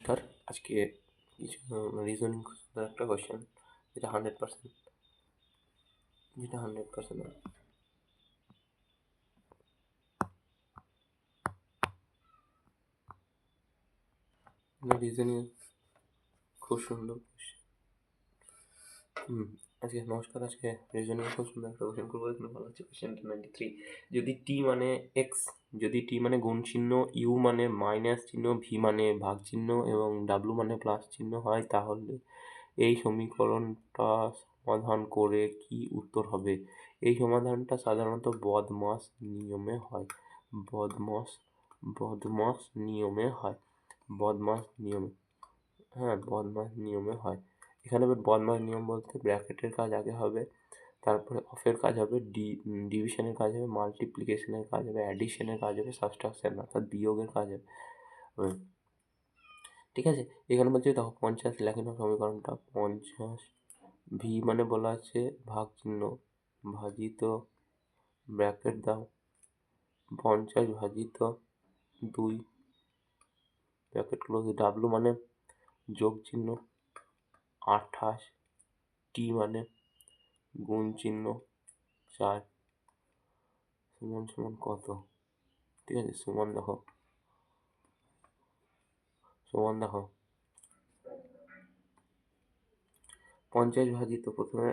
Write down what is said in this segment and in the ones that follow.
নমস্কার, আজকে কিছু রিজনিং একটা কোয়েশ্চেন যেটা 100% রিজনিং খুব সুন্দর আজকে রিজনিং খুব সুন্দর একটা কোয়েশ্চেন করবো। এখানে বলা হচ্ছে কোয়েশ্চেন 93, যদি টি মানে এক্স, যদি টি মানে গুণ চিহ্ন, ইউ মানে মাইনাস চিহ্ন, ভি মানে ভাগ চিহ্ন এবং ডাব্লু মানে প্লাস চিহ্ন হয়, তাহলে এই সমীকরণটা সমাধান করে কি উত্তর হবে? এই সমাধানটা সাধারণত বদমাস নিয়মে হয়। বদমাস নিয়মে হয়। বদমাস নিয়মে হয়। এখানে বদমাস নিয়ম বলতে ব্র্যাকেটের কাজ আগে হবে, তারপরে অফের কাজ হবে, ডিভিশনের কাজ হবে, মাল্টিপ্লিকেশনের কাজ হবে, অ্যাডিশনের কাজ হবে, সাবট্রাকশন অর্থাৎ বিয়োগের কাজ হবে। ঠিক আছে, এখানে বলছে দেখো 50 লেখে নাও সমীকরণটা। 50 ভি মানে বলা আছে ভাগ চিহ্ন ভাজিত ব্র্যাকেট দাও 50 ভাজিত 2 ব্র্যাকেট ক্লোজ। ডাব্লু মানে যোগ চিহ্ন 28, টি মানে গুণ চিহ্ন 4 সমান সমান কত? ঠিক আছে, সমান দেখো 50 ভাজিত, প্রথমে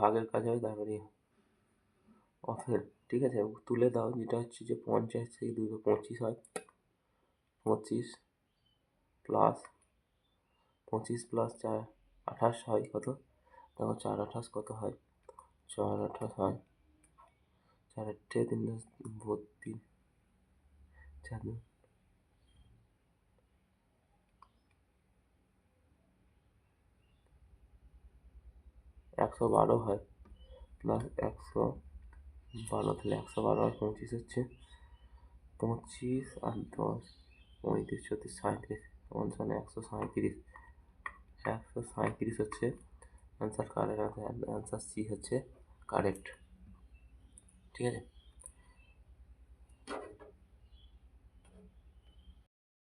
ভাগের কাজ হয়, তারপরে অফের। ঠিক আছে, তুলে দাও, যেটা হচ্ছে যে 50 থেকে 2 25 হয়, 25 প্লাস 4 28 হয় কত? দেখো 4 28 কত হয়? 4 28 হয় 4 8 3 32 4 112 হয় প্লাস 112, তাহলে 112 আর 25 হচ্ছে 25 আর 10 35 34 37 সমান 137। 137 হচ্ছে অ্যান্সার। কারেক্ট অ্যান্সার সি হচ্ছে কারেক্ট। ঠিক আছে।